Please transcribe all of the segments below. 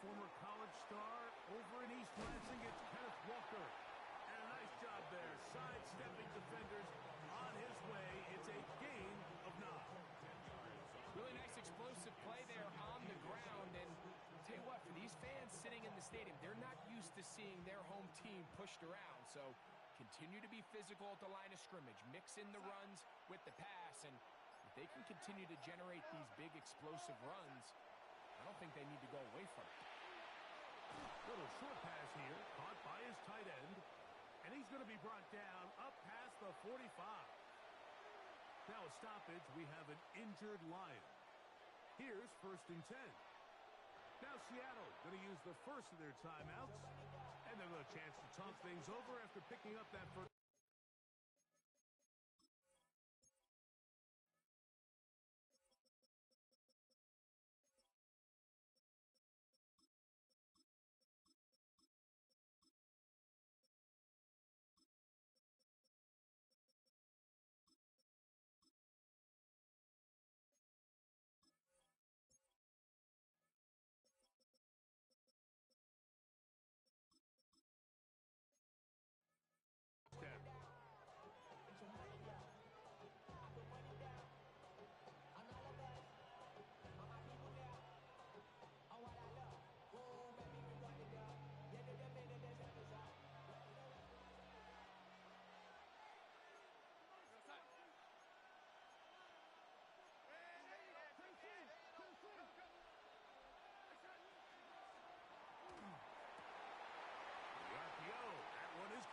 former college star over in East Lansing, it's Kenneth Walker. And a nice job there, sidestepping defenders on his way. It's a gain of 9. Really nice explosive play there on the ground. And I'll tell you what, for these fans sitting in the stadium, they're not used to seeing their home team pushed around. So continue to be physical at the line of scrimmage. Mix in the runs with the pass. And if they can continue to generate these big explosive runs, I don't think they need to go away from it. Little short pass here, caught by his tight end. And he's going to be brought down up past the 45. Now a stoppage, we have an injured Lion. Here's 1st and 10. Now Seattle going to use the first of their timeouts. And they'll have a chance to talk things over after picking up that first.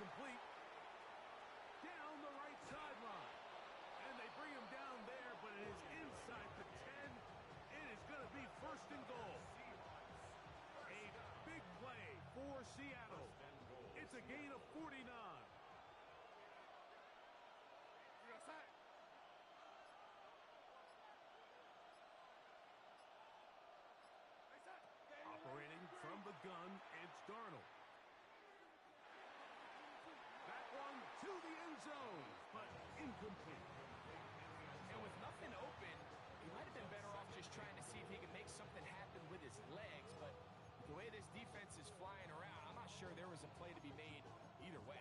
Complete. Down the right sideline. And they bring him down there, but it is inside the 10. It is going to be 1st and goal. A big play for Seattle. It's a gain of 49. Operating from the gun, it's Darnold. One to the end zone, but incomplete. And with nothing open, he might have been better off just trying to see if he can make something happen with his legs, but the way this defense is flying around, I'm not sure there was a play to be made either way.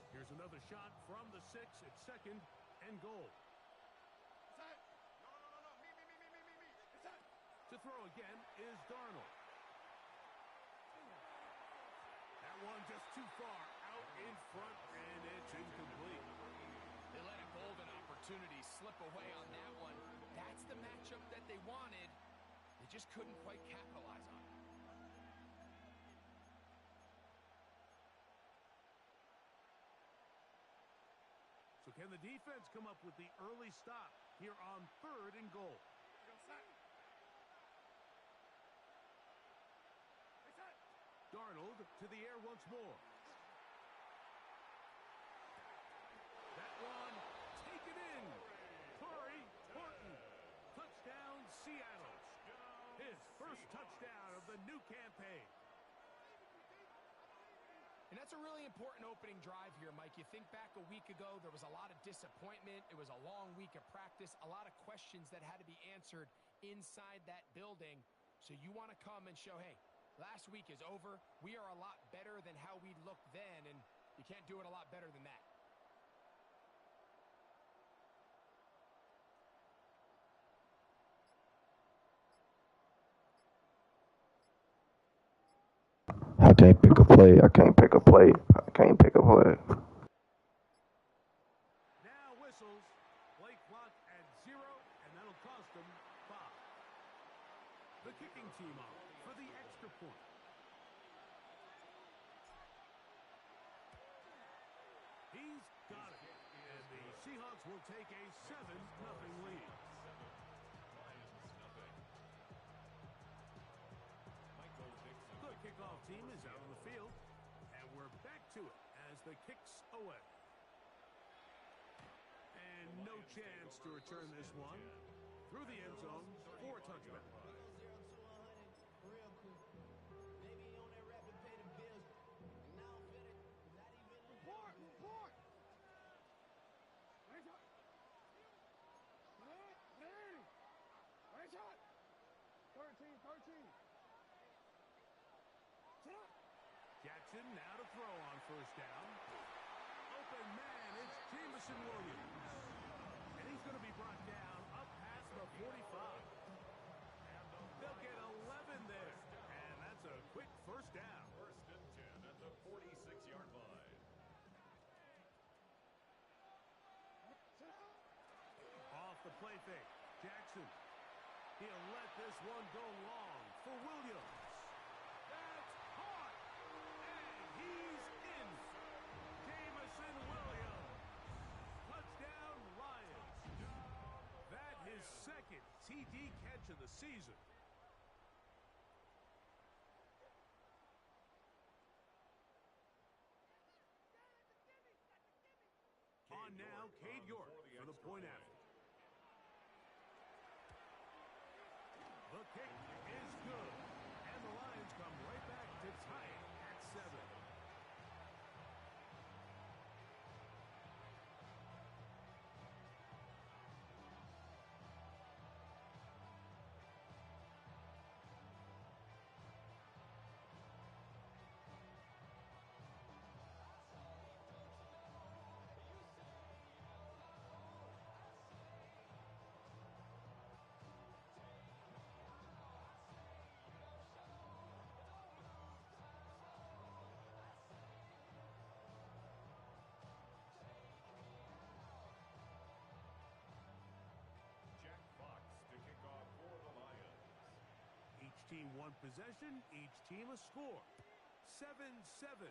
Here's another shot from the 6 at 2nd and goal. To throw again is Darnold. That one just too far out in front, and it's incomplete. They let a golden opportunity slip away on that one. That's the matchup that they wanted. They just couldn't quite capitalize on it. So can the defense come up with the early stop here on 3rd and goal? Darnold to the air once more. That one taken in. Torrey Horton. Touchdown, Seattle. His first touchdown of the new campaign. And that's a really important opening drive here, Mike. You think back a week ago, there was a lot of disappointment. It was a long week of practice, a lot of questions that had to be answered inside that building. So you want to come and show, hey, last week is over. We are a lot better than how we looked then, and you can't do it a lot better than that. I can't pick a play. I can't pick a play. I can't pick a play. Now whistles. Play clock at 0, and that'll cost them 5. The kicking team up for the extra point. He's got it. And the Seahawks will take a 7-0 lead. The kickoff team is out on the field. And we're back to it as the kick's away. And no chance to return this one. Through the end zone for a touchback. Jackson now to throw on first down. Open man, it's Jameson Williams. And he's going to be brought down up past the 45. They'll get 11 there. And that's a quick first down. First and 10 at the 46-yard line. Off the play fake. Jackson. He'll let this one go long for Williams. That's caught. And he's in. Jameson Williams. Touchdown Lions. That his second TD catch of the season. On now, Cade York for the point after. The kick is good. And the Lions come right back to tie it at 7. Jack Fox to kick off for the Lions. Each team one possession, each team a score. 7-7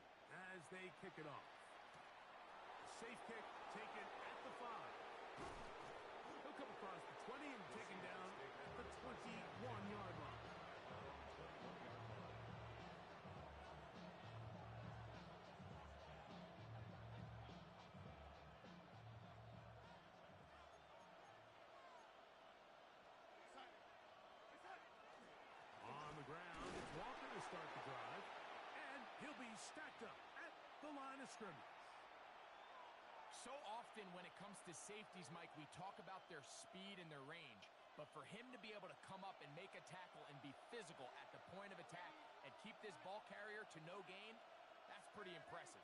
as they kick it off. Safe kick taken at the 5. He'll come across the 20 and taken down at the 21-yard line. On the ground, it's Walker to start the drive. And he'll be stacked up at the line of scrimmage. So often when it comes to safeties, Mike, we talk about their speed and their range. But for him to be able to come up and make a tackle and be physical at the point of attack and keep this ball carrier to no gain, that's pretty impressive.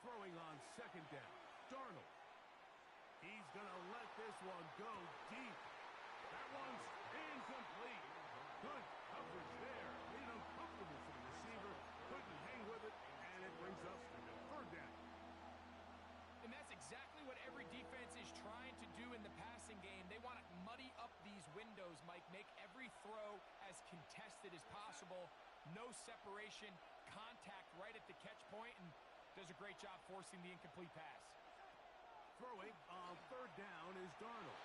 Throwing on second down, Darnold. He's going to let this one go deep. That one's incomplete. Good coverage there. Made it uncomfortable for the receiver. Couldn't hang with it, and it brings up third down. And that's exactly what every defense is trying to do in the passing game. They want to muddy up these windows, Mike, make every throw as contested as possible. No separation, contact right at the catch point, and does a great job forcing the incomplete pass. Throwing on third down is Darnold.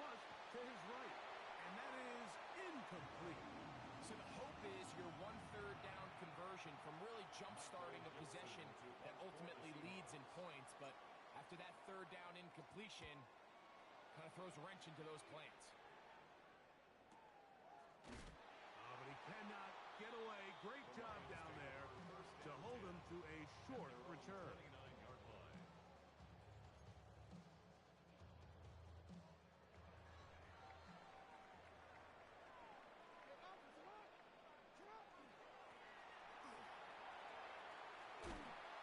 Flush to his right, and that is incomplete. So the hope is your 1/3 down conversion from really jump-starting a possession that ultimately leads in points, but after that third down incompletion, kind of throws a wrench into those plans. But he cannot get away. Great job down there to hold him to a short return. 29-yard line.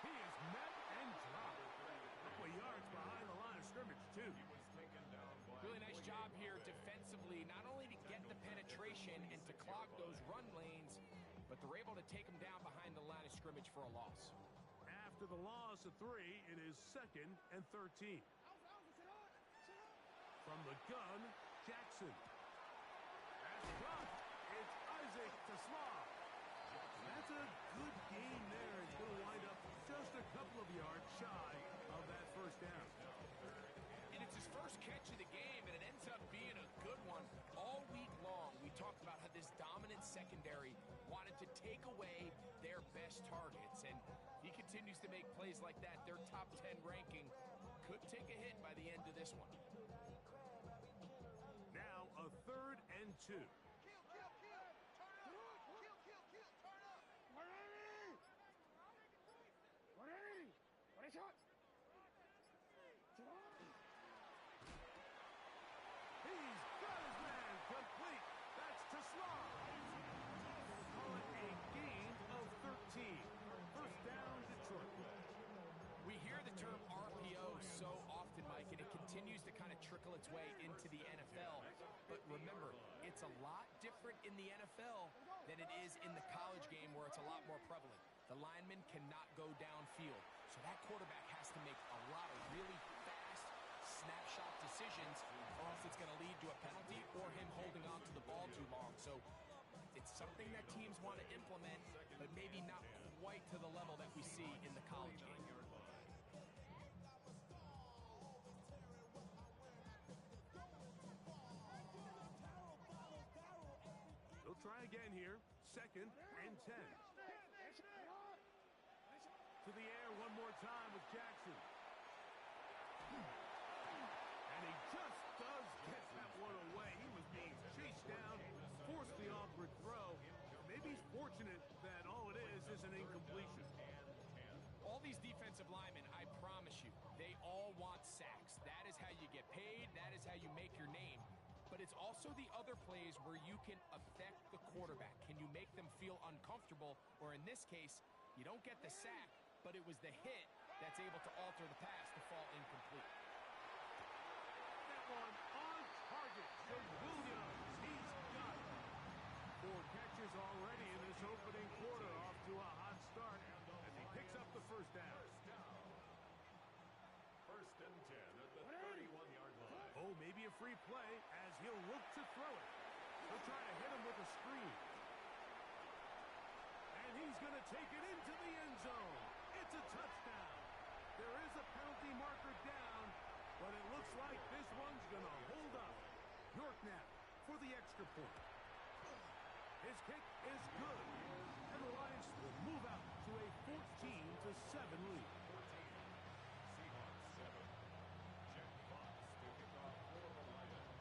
He is met and dropped. A couple of yards behind the line of scrimmage, too. He was taken down by Really nice job here defensively, not only to get the penetration and to clog those run lanes, but they're able to take him down behind the line of scrimmage for a loss. After the loss of 3, it is 2nd and 13. From the gun, Jackson. That's dropped. It's Isaac to Slav. That's a good game there. It's going to wind up just a couple of yards shy of that first down. And it's his first catch of the game, and it ends up being a good one. All week long, we talked about how this dominant secondary wanted to take away the best targets, and if he continues to make plays like that, their top 10 ranking could take a hit by the end of this one. Now a 3rd and 2. He's got his man complete. That's to Sloan. Call it a gain of 13. First down, Detroit. We hear the term RPO so often, Mike, and it continues to kind of trickle its way into the NFL. But remember, it's a lot different in the NFL than it is in the college game where it's a lot more prevalent. The lineman cannot go downfield, so that quarterback has to make a lot of really fast snapshot decisions, or else it's going to lead to a penalty or him holding on to the ball too long. So it's something that teams want to implement, but maybe not quite to the level that we see in the college game. They'll try again here. 2nd and 10. To the air one more time with Jackson. And he just does get that one away. He was being chased down, forced the awkward throw. Maybe he's fortunate that all it is an incompletion. All these defensive linemen, I promise you, they all want sacks. That is how you get paid. That is how you make your name. But it's also the other plays where you can affect the quarterback. Can you make them feel uncomfortable? Or in this case, you don't get the sack, but it was the hit that's able to alter the pass to fall incomplete. That one on target. So Williams, he's got it. 4 catches already in this opening quarter, off to a hot start as he picks up the first down. 1st and 10 at the 31-yard line. Oh, maybe a free play as he'll look to throw it. He'll try to hit him with a screen. And he's going to take it into the end zone. It's a touchdown. There is a penalty marker down, but it looks like this one's going to hold up. York now for the extra point. His kick is good. And the Lions will move out to a 14-7 lead. Seahawks 7. Jack Fox to kick off for the Lions.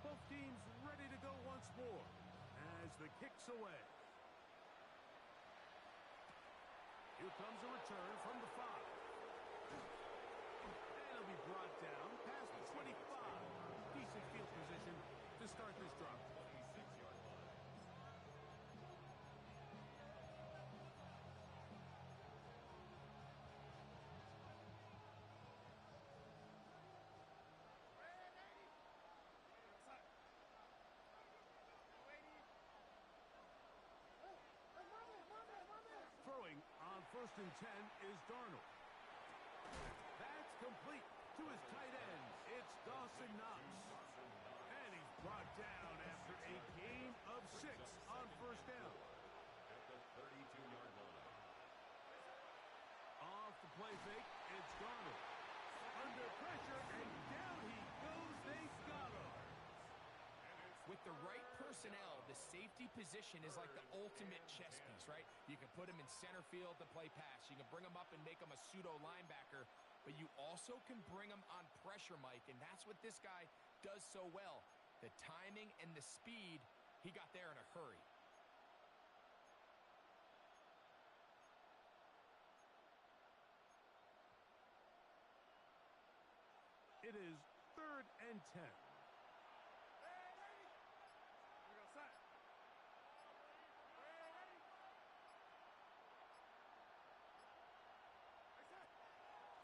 Both teams ready to go once more as the kick's away. Here comes a return from the 5. And it'll be brought down past the 25. Decent field position to start this drive. 26-yard line. Throwing on 1st and 10 is Darnold. That's complete to his tight end. It's Dawson Knox. And he's brought down after a gain of 6 on 1st down. At the 32-yard line. Off the play fake, it's Darnold. Under pressure, and down he goes. They got him. With the right personnel, the safety position is like the ultimate chess piece, right? You can put him in center field to play pass. You can bring him up and make him a pseudo linebacker, but you also can bring him on pressure, Mike, and that's what this guy does so well. The timing and the speed, he got there in a hurry. It is 3rd and 10.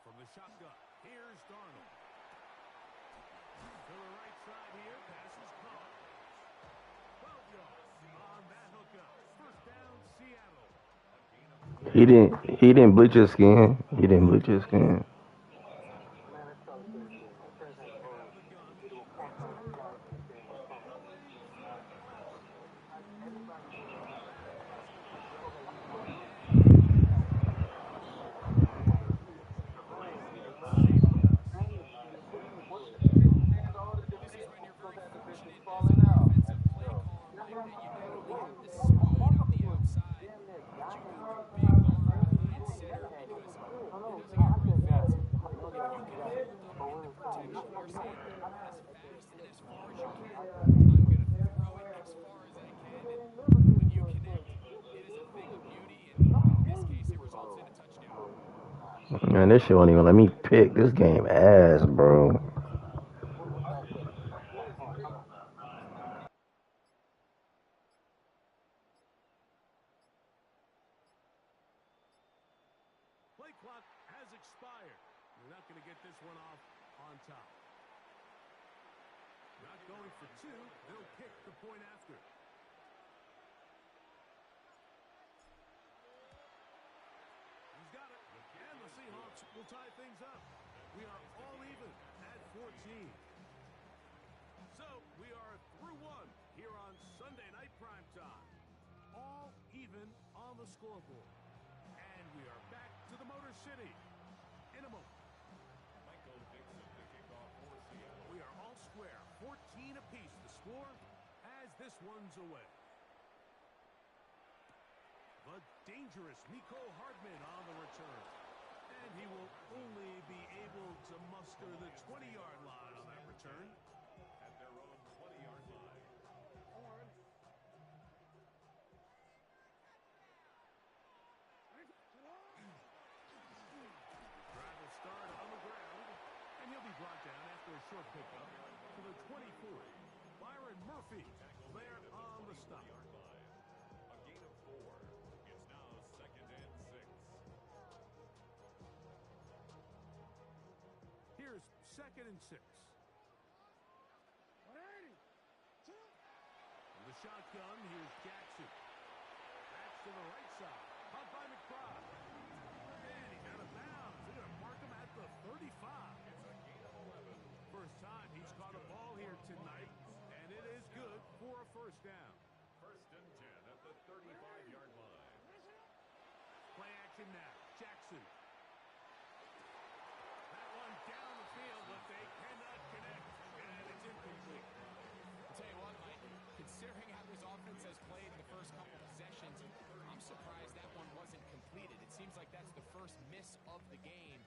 From the shotgun, here's Darnold. To the right side here, pass is caught. 12 yards on that hookup. First down, Seattle. He didn't bleach his skin. He didn't bleach his skin. Man, this shit won't even let me pick. This game ass, bro. Play clock has expired. You're not going to get this one off on top. Not going for two. They'll kick the point after. He's got it. And the Seahawks will tie things up. We are all even at 14. So we are through one here on Sunday Night Primetime. All even on the scoreboard. And we are back to the Motor City in a moment. Michael Dixon, the kickoff for Seattle. We are all square, 14 apiece. The score as this one's away. The dangerous Mecole Hardman on the return. And he will only be able to muster the 20-yard line on that return. At their own 20-yard line. Drive will start on the ground, and he'll be brought down after a short pickup to the 24. Byron Murphy there on the stop. A gain of 4. It's now 2nd and 6. Here's 2nd and 6. From the shotgun, here's Jackson. Back to the right side. Caught by McBride. And he's out of bounds. They're going to mark him at the 35. It's a gain of 11. First time he's caught a ball here tonight, and it is good for a first down. 1st and 10 at the 35-yard line. Play action now. Jackson. That one down the field, but they cannot connect, and it's incomplete. I'll tell you what, Mike, considering how this offense has played in the first couple possessions, I'm surprised that one wasn't completed. It seems like that's the first miss of the game.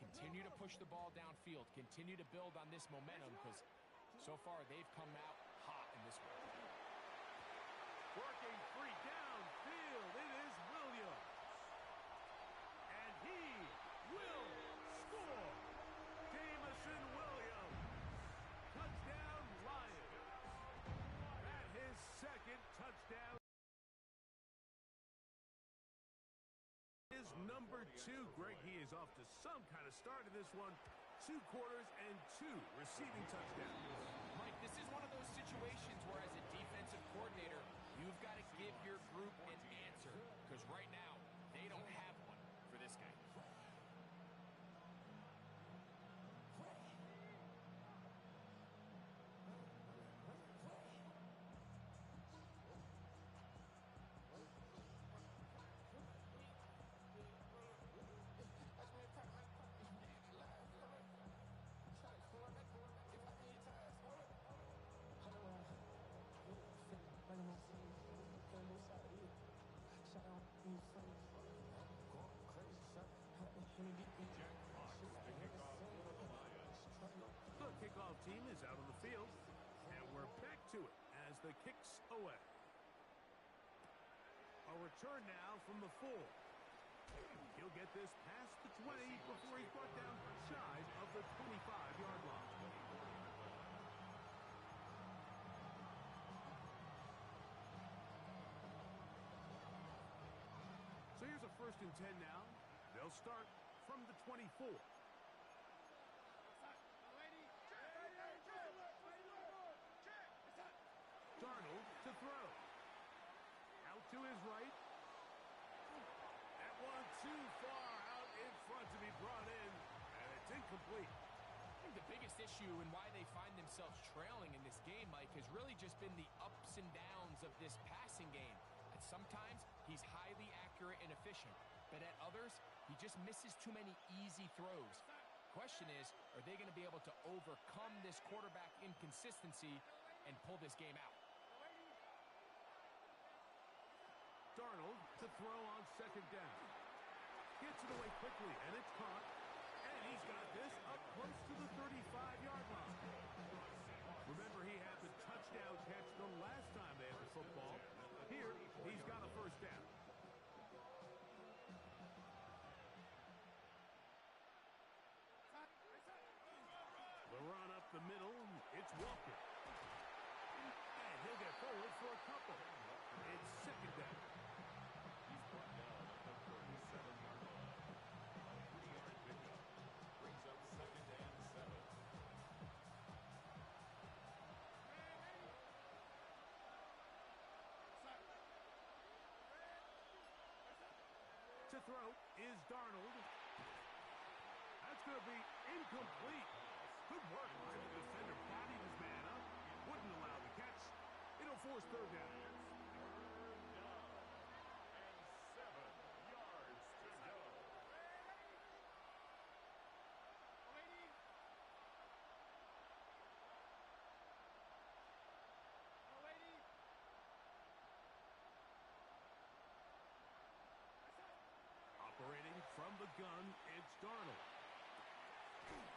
Continue to push the ball downfield. Continue to build on this momentum because so far they've come out hot in this one. Working free downfield. It is Williams. And he will score. Jamison Williams. Touchdown Lions. At his 2nd touchdown. Is number 2. Greg, he is off to some kind of start in this one. 2 quarters and 2 receiving touchdowns. Mike, this is one of those situations where as a defensive coordinator, you've got to give your group an answer because right now they don't have one for this guy. The kickoff team is out on the field, and we're back to it as the kick's away. A return now from the 4. He'll get this past the 20 before he's brought down shy of the 25-yard line. So here's a 1st and 10 now. They'll start from the 24. Darnold to throw. Out to his right. That one too far out in front to be brought in, and it's incomplete. I think the biggest issue and why they find themselves trailing in this game, Mike, has really just been the ups and downs of this passing game. At sometimes, he's highly accurate and efficient, but at others, he just misses too many easy throws. Question is, are they going to be able to overcome this quarterback inconsistency and pull this game out? Darnold to throw on 2nd down. Gets it away quickly, and it's caught. And he's got this up close to the 35-yard line. Remember, he had the touchdown catch the last time they had the football. Here, he's got a 1st down. It's Walker. And he'll get forward for a couple. It's second down. He's brought down at the 37-yard line. A 3-yard pickup brings up second and 7. To throw is Darnold. That's going to be incomplete. Good work by the defender. Bodied his man up. Wouldn't allow the catch. It'll force third down. Third down and 7 yards to go. Operating from the gun, it's Darnold.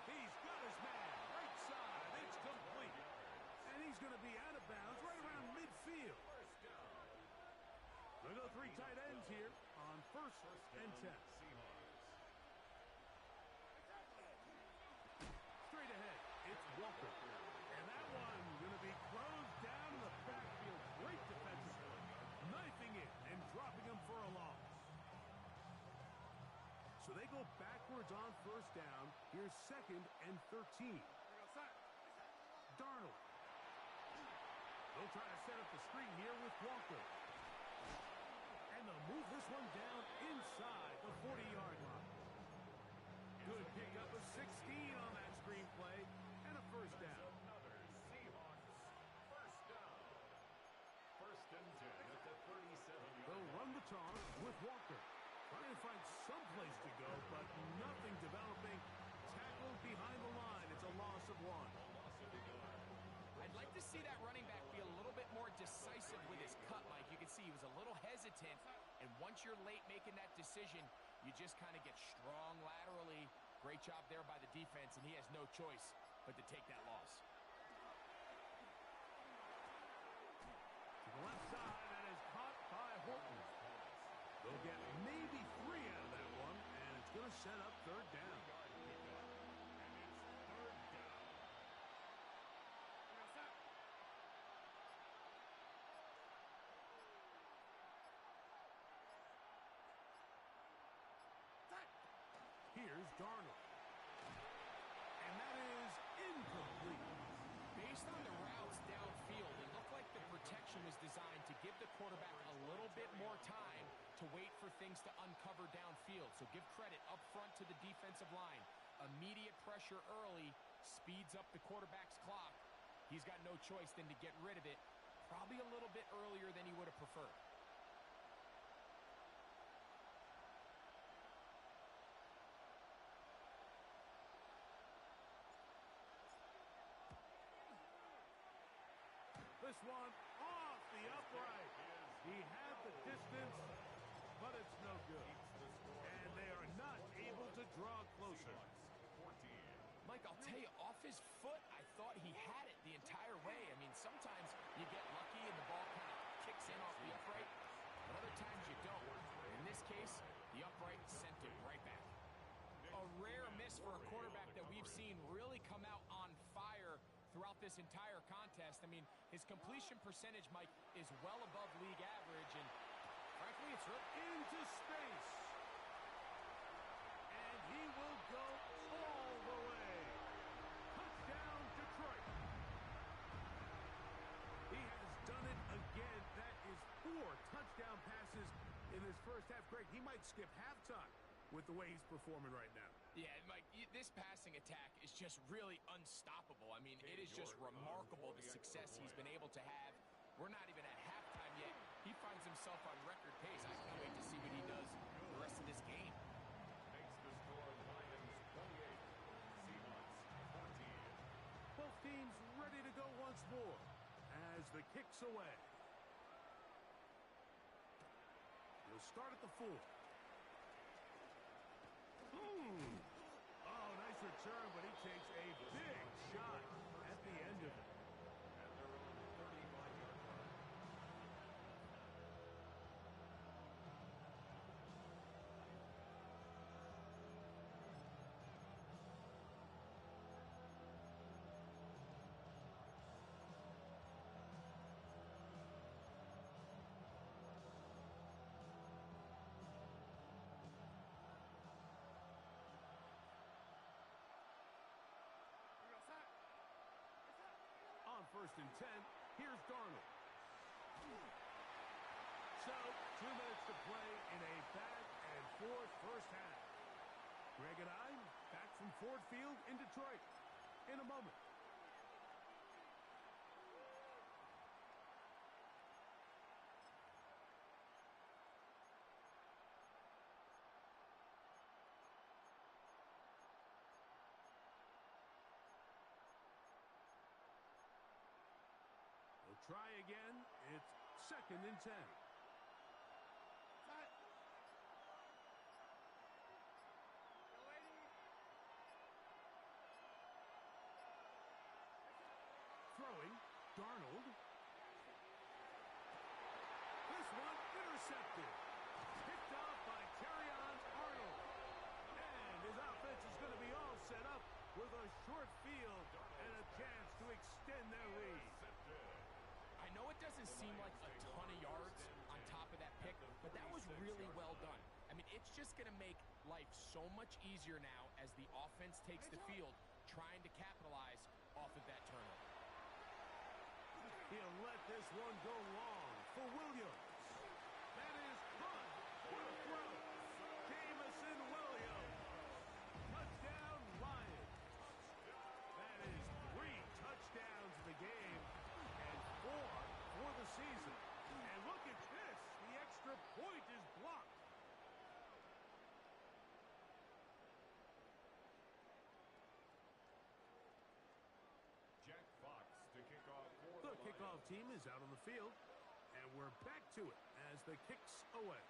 He's got his man. Right side. It's complete. And he's going to be out of bounds right around midfield. They'll go 3 tight ends here on first and 10. Straight ahead, it's Walker. And that one going to be closed down in the backfield. Great defensive play. Knifing it and dropping him for a loss. So they go backwards on first down. Here's second and 13. Darnold. They'll try to set up the screen here with Walker. And they'll move this one down inside the 40-yard line. Good pickup of 16 on that screen play and a first down. Another Seahawks first down. First and 10 at the 37-yard They'll line. run the toss with Walker. Trying to find some place to go, but nothing developing. Tackled behind the line. It's a loss of 1. I'd like to see that running back be a little bit more decisive with his cut, Mike. You can see he was a little hesitant, and once you're late making that decision, you just kind of get strong laterally. Great job there by the defense, and he has no choice but to take that loss. To the left side, and is caught by Horton. They'll get maybe 3 out of that one, and it's going to set up third down. Here's Darnold. And that is incomplete. Based on the routes downfield, it looked like the protection was designed to give the quarterback a little bit more time to wait for things to uncover downfield. So give credit up front to the defensive line. Immediate pressure early speeds up the quarterback's clock. He's got no choice than to get rid of it, probably a little bit earlier than he would have preferred. This one off the upright. He had the distance, but it's no good. And they are not able to draw closer. Mike, I'll tell you, off his foot, I thought he had it the entire way. I mean, sometimes you get lucky and the ball kind of kicks in off the upright, but other times you don't. In this case, the upright sent it right back. A rare miss for a quarterback that we've seen really come out on fire throughout this entire contest. I mean, his completion percentage, Mike, is well above league average, and frankly, it's really Into space. And he will go all the way. Touchdown, Detroit. He has done it again. That is 4 touchdown passes in his first half. Greg, he might skip halftime with the way he's performing right now. Yeah, Mike, this passing attack is just really unstoppable. I mean, it is just remarkable the success he's been able to have. We're not even at halftime yet. He finds himself on record pace. I can't wait to see what he does the rest of this game. Makes the score Lions 28, Seahawks 14. Both teams ready to go once more as the kick's away. We'll start at the 4. Oh, nice return, but he takes a big shot at the end of it. At their own 35-yard line. first and 10. Here's Darnold. So, 2 minutes to play in a back-and-forth first half. Greg and I back from Ford Field in Detroit in a moment. They'll try again. It's second and 10. Throwing, Darnold. This one intercepted. Picked off by Terrion Arnold. And his offense is going to be all set up with a short field and a chance to extend their lead. I know it doesn't seem like a ton of yards on top of that pick, but that was really well done. I mean, it's just going to make life so much easier now as the offense takes the field, trying to capitalize off of that turnover. He'll let this one go long for Williams. That is caught for the throw. Jamison Williams. Touchdown, Lions. That is 3 touchdowns in the game and 4 for the season. And look at this. The extra point is blocked. Jack Fox to kick off for The kickoff team is out on the field, and we're back to it as the kick's away.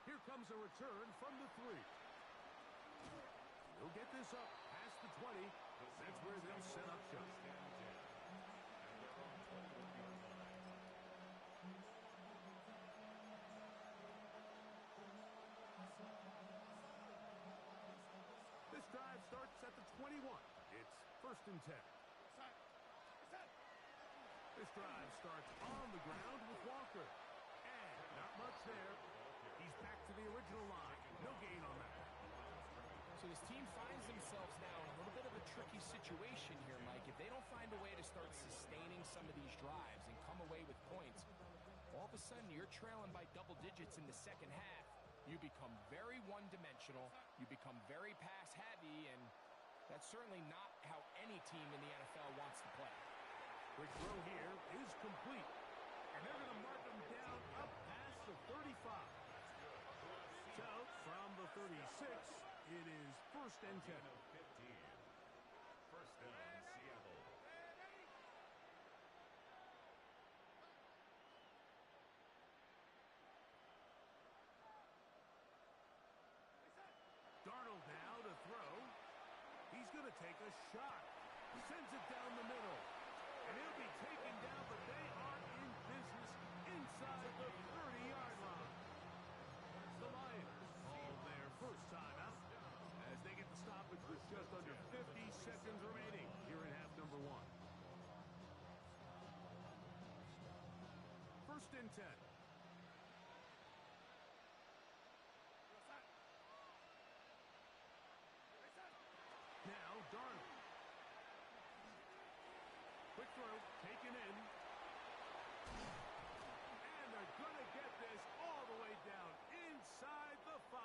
Here comes a return from the 3. He'll get this up past the 20. That's where they'll set up shop. This drive starts at the 21. It's first and 10. This drive starts on the ground with Walker. And not much there. He's back to the original line. No gain on that. So this team finds themselves now in a little bit of a tricky situation here, Mike. If they don't find a way to start sustaining some of these drives and come away with points, all of a sudden you're trailing by double digits in the second half. You become very one-dimensional. You become very pass-heavy, and that's certainly not how any team in the NFL wants to play. Quick throw here is complete. And they're going to mark him down up past the 35. So, from the 36, it is first and 10. 15. First down, Seattle. Darnold now to throw. He's going to take a shot. He sends it down the middle. And he'll be taken down, but they are in business inside the 30-yard line. The Lions call their first time out as they get the stoppage with just under 50 seconds remaining here in half number 1. First and 10. Now Darnold. Quick throw, taken in. And they're going to get this all the way down inside the 5.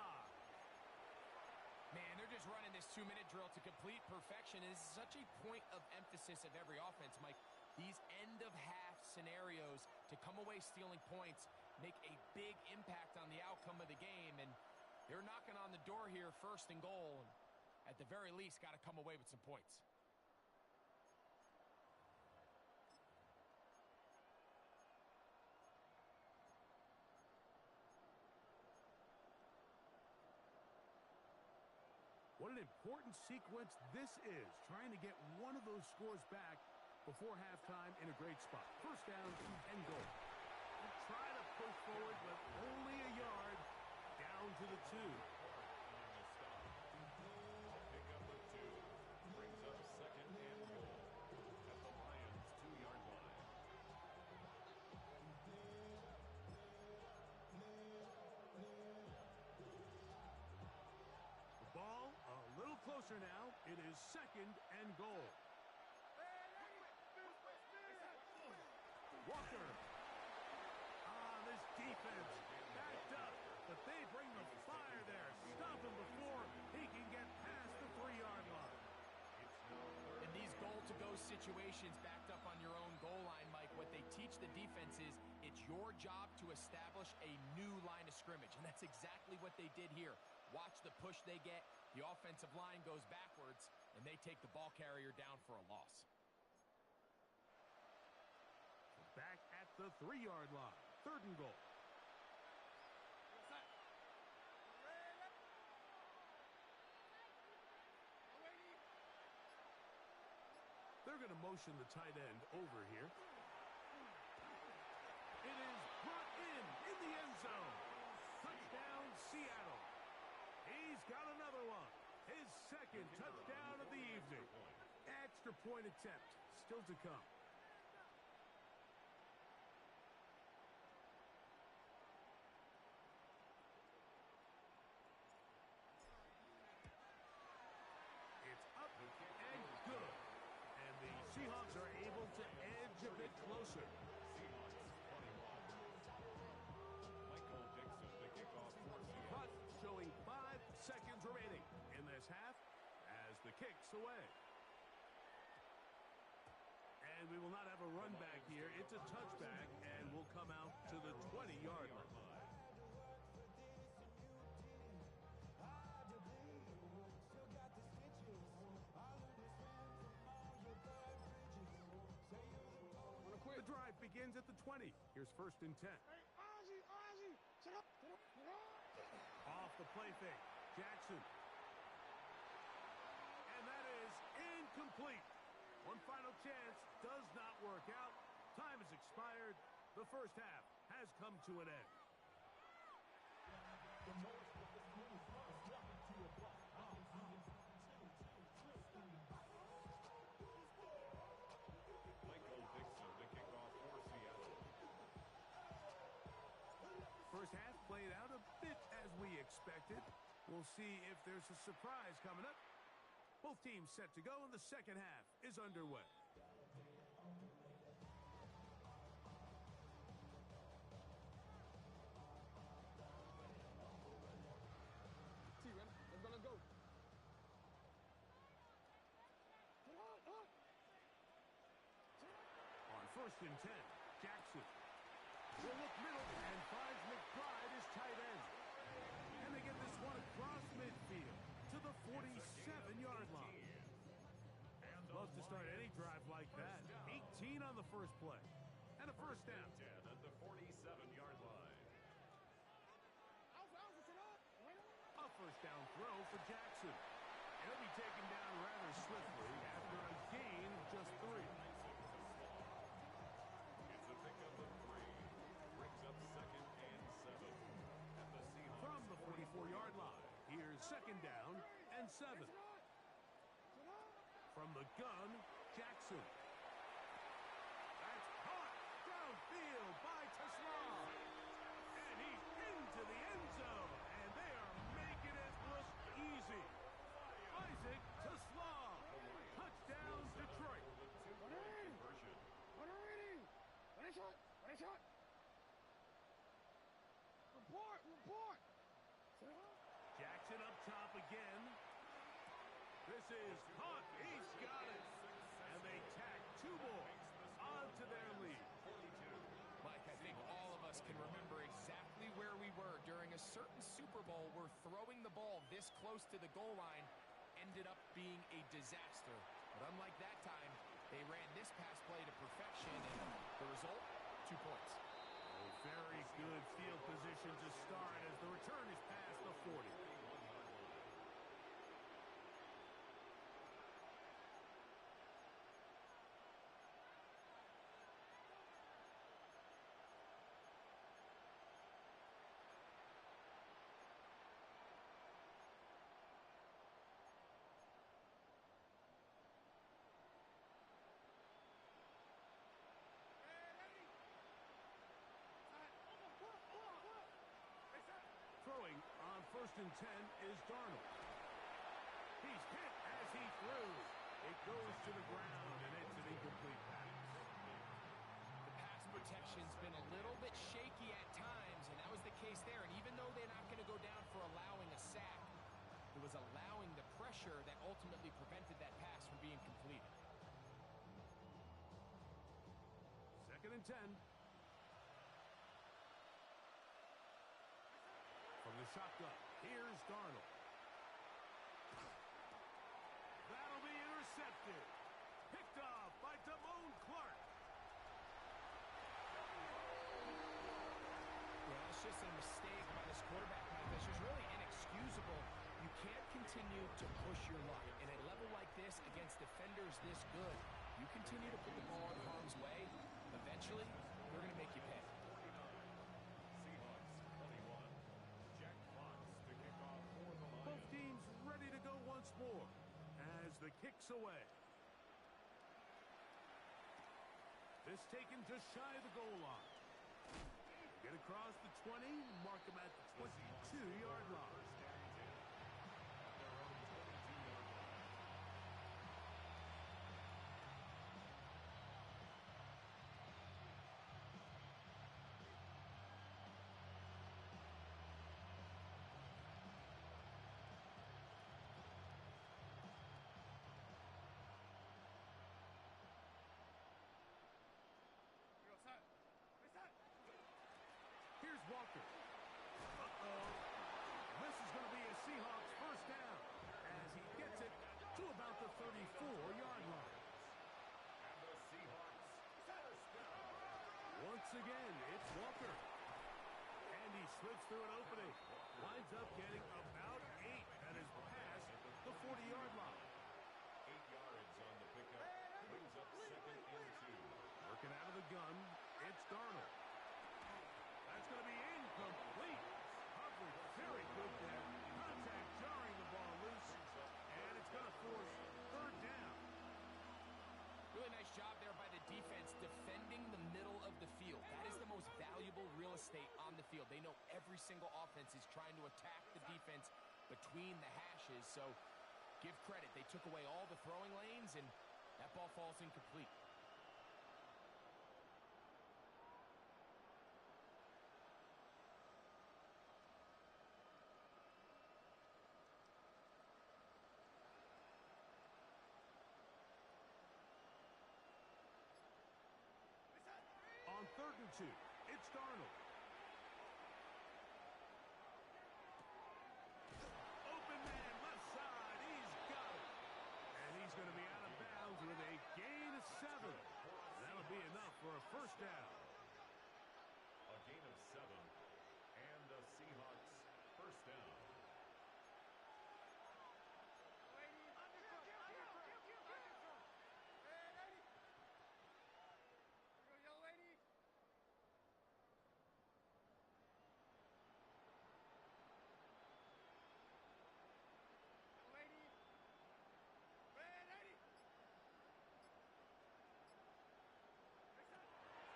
Man, they're just running this 2-minute drill to complete perfection. This is such a point of emphasis of every offense, Mike. These end-of-half scenarios to come away stealing points make a big impact on the outcome of the game, and they're knocking on the door here, first and goal, and at the very least, got to come away with some points. What an important sequence this is, trying to get one of those scores back before halftime in a great spot. First down and goal. We'll try to push forward, but only a yard down to the 2. Pick up the 2. Brings up second and goal at the Lions' 2-yard line. The ball a little closer now. It is second and goal. Walker. This defense backed up, but they bring the fire there. Stop him before he can get past the 3-yard line. In these goal-to-go situations backed up on your own goal line, Mike, what they teach the defense is it's your job to establish a new line of scrimmage, and that's exactly what they did here. Watch the push they get. The offensive line goes backwards, and they take the ball carrier down for a loss. Back at the 3-yard line. 3rd and goal. They're going to motion the tight end over here. It is brought in the end zone. Touchdown, Seattle. He's got another one. His 2nd touchdown of the evening. Extra point attempt still to come. It's up and good. And the Seahawks are able to edge a bit closer. Michael Dixon, the kickoff for Seattle. But showing 5 seconds remaining in this half as the kick's away. And we will not have a run back here. It's a touchback and will come out to the 20-yard line. The drive begins at the 20. Here's 1st and 10. Off the play fake. Jackson. And that is incomplete. One final chance does not work out. Time has expired. The first half has come to an end. Michael Dixon, the kickoff for Seattle. First half played out a bit as we expected. We'll see if there's a surprise coming up. Both teams set to go, and the second half is underway. They're gonna go. On 1st and 10, Jackson will look middle and finds McBride as tight end. And they get this one across midfield to the 47-yard line. Love to start any drive like that. 18 on the first play. And a first down. 10 at the 47-yard line. A first down throw for Jackson. He'll be taken down rather swiftly after a gain of just 3. It's a pickup of 3. Brings up 2nd and 7. At the Seahawks. From the 44-yard line, here's 2nd down and 7. From the gun, Jackson. That's caught downfield by Teslam. And he's into the end zone. And they are making it look easy. Isaac Teslam. Touchdown, Detroit. Conversion. Jackson up top again. This is caught. He's got it. And they tack 2 more onto their lead. Mike, I think all of us can remember exactly where we were during a certain Super Bowl where throwing the ball this close to the goal line ended up being a disaster. But unlike that time, they ran this pass play to perfection, and the result, 2 points. A very good field position to start as the return is past the 40. Throwing on 1st and 10 is Darnold. He's hit as he throws. It goes to the ground, and it's an incomplete pass. The pass protection's been a little bit shaky at times, and that was the case there. And even though they're not going to go down for allowing a sack, it was allowing the pressure that ultimately prevented that pass from being completed. 2nd and 10. From the shotgun, here's Darnold. That'll be intercepted. Picked off by Damone Clark. Yeah, that's just a mistake by this quarterback, Mike. That's just really inexcusable. You can't continue to push your luck. In a level like this, against defenders this good, you continue to put the ball in harm's way, eventually, they're going to make you pay. Seahawks 21. Jack Fox to kick off for the Lions. Both teams ready to go once more as the kick's away. This taken just shy of the goal line. Get across the 20, mark him at the 22-yard line. First down 10 at their own 22-yard line. Here's Walker. Uh-oh. This is going to be a Seahawks first down as he gets it to about the 34-yard line. And the Seahawks first down. Once again, it's Walker. And he slips through an opening. Winds up getting about 8 at his pass the 40-yard line. 8 yards on the pickup. Brings up 2nd and 2. Working out of the gun, it's Darnold. That's going to be incomplete. Coverage very good there. Contact jarring the ball loose. And it's going to force 3rd down. Really nice job there by the defense defending the middle of the field. That is the most valuable real estate on the field. They know every single offense is trying to attack the defense between the hashes. So give credit. They took away all the throwing lanes, and that ball falls incomplete. On 3rd and 2, it's Darnold. Open man, left side, he's got it. And he's going to be out of bounds with a gain of 7. That'll be enough for a first down. A gain of 7. And the Seahawks first down.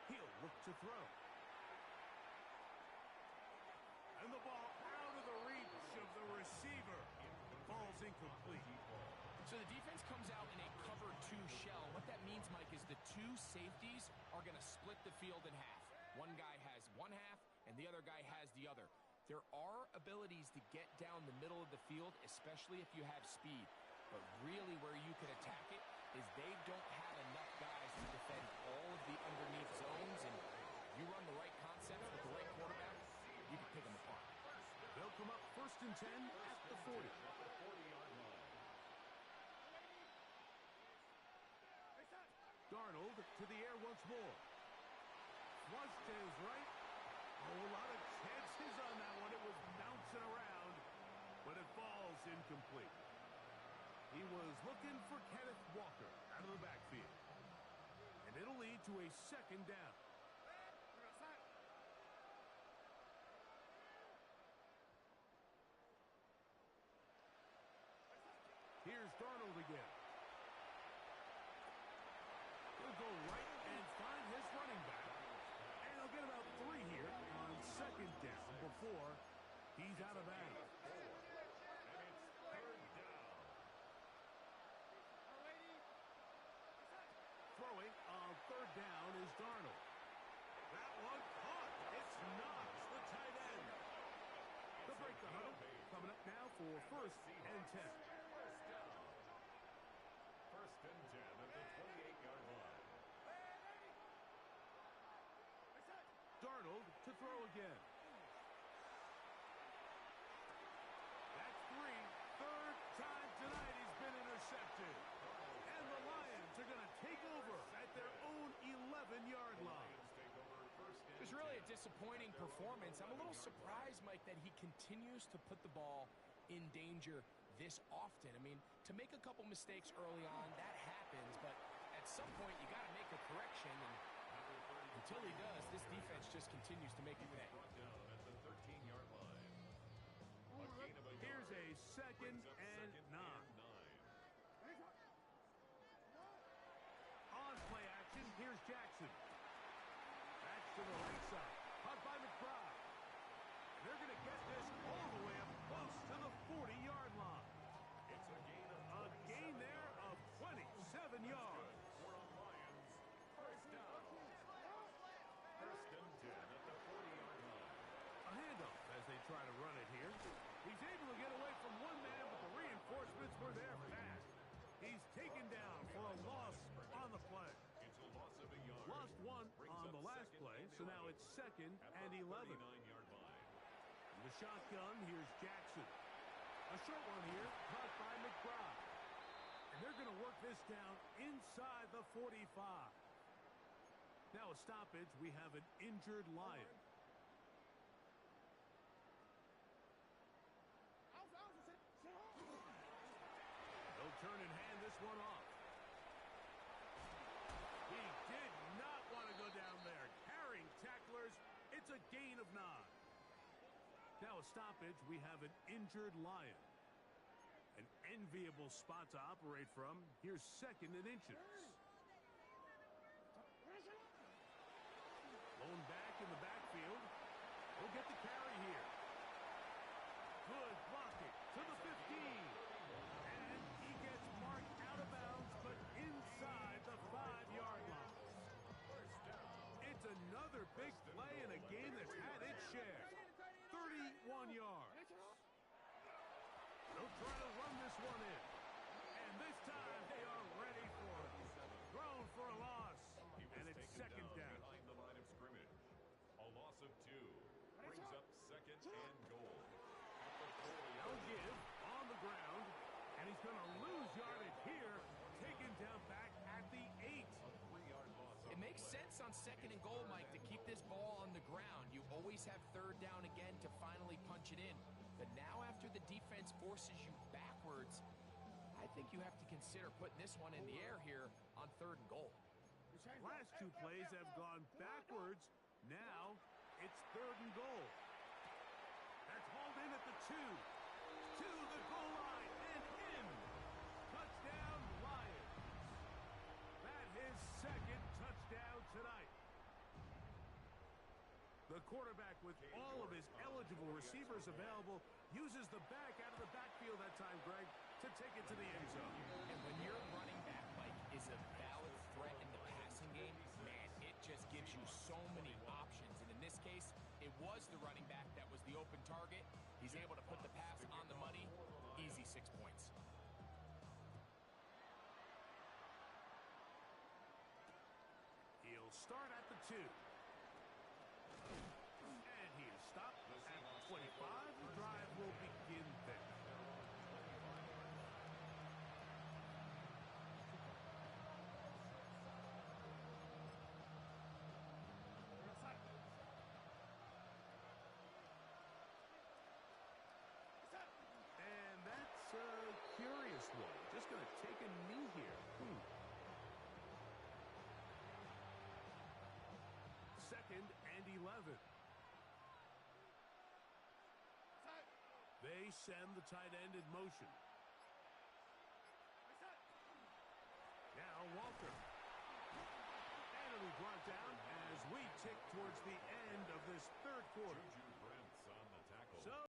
He'll look to throw. And the ball out of the reach of the receiver. Ball's incomplete. So the defense comes out in a cover 2 shell. What that means, Mike, is the 2 safeties are going to split the field in half. One guy has one half, and the other guy has the other. There are abilities to get down the middle of the field, especially if you have speed. But really where you can attack it is they don't have enough guys to defend all of the underneath zones. And if you run the right concepts with the right quarterback, you can pick them apart. They'll come up 1st and 10 at the 40. At the 40-yard line. Darnold to the air once more. Flush to his right. Oh, a lot of chances on that one. It was bouncing around, but it falls incomplete. He was looking for Kenneth Walker out of the backfield. And it'll lead to a 2nd down. Here's Darnold again. He'll go right and find his running back. And he'll get about 3 here on 2nd down before he's out of bounds. And it's 3rd down. Throwing on 3rd down is Darnold. for first and 10. First and 10 at the 28-yard line. Darnold to throw again. That's three. Third time tonight he's been intercepted. And the Lions are going to take over at their own 11-yard line. It was really a disappointing performance. I'm a little surprised, Mike, that he continues to put the ball in danger this often. I mean, to make a couple mistakes early on, that happens, but at some point you got to make a correction, and until he does, this defense just continues to make it pay. At the 13-yard line. A gain of a Here's yard. a second and 9. On play action, here's Jackson. That's to the right side. Caught by McBride. They're going to get this all the way up close to the 40-yard line. It's a gain of A gain there of 27 yards. for a Lions first down. First and 10 at the 40-yard line. A handoff as they try to run it here. He's able to get away from one man, but the reinforcements were there fast. He's taken down for a loss on the play. It's a loss of a yard. Lost one Brings on up the last second play, and so now 11 it's second at and the 11. 39-yard line. The shotgun, here's Jackson. A short one here, caught by McBride. And they're going to work this down inside the 45. Now a stoppage, we have an injured Lion. They'll turn and hand this one off. He did not want to go down there. Carrying tacklers, it's a gain of 9. Now a stoppage, we have an injured Lion. An enviable spot to operate from. Here's second and inches. Blown back in the backfield. He'll get the carry here. Good blocking to the 15. And he gets marked out of bounds, but inside the 5-yard line. It's another big play in a game that's had its share. 31 yards. They'll try to run this one in. And this time they are ready for it. Thrown for a loss. And it's second down. Behind the line of scrimmage. A loss of 2. Brings up second and goal. At the 40-yard They'll line. give on the ground. And he's going to lose yardage here. Taken down back at the 8. A 3-yard loss on It makes the play. sense on second and goal, Mike, to keep this ball on the ground. You always have third down again to finally punch it in. But now after the defense forces you backwards, I think you have to consider putting this one in the air here on third and goal. Last two plays have gone backwards. Now it's third and goal. That's hauled in at the 2. To the goal line and in. Touchdown, Lions. That his second touchdown tonight. The quarterback, with all of his eligible receivers available, uses the back out of the backfield that time, Greg, to take it to the end zone. And when your running back, Mike, is a valid threat in the passing game, man, it just gives you so many options. And in this case, it was the running back that was the open target. He's able to put the pass on the money. Easy 6 points. He'll start at the 2. And he is stopped at 25. The drive will begin there. And that's a curious one. Just going to take a knee here. Second and 11. They send the tight end in motion. Now Walker. And it'll be brought down as we tick towards the end of this third quarter.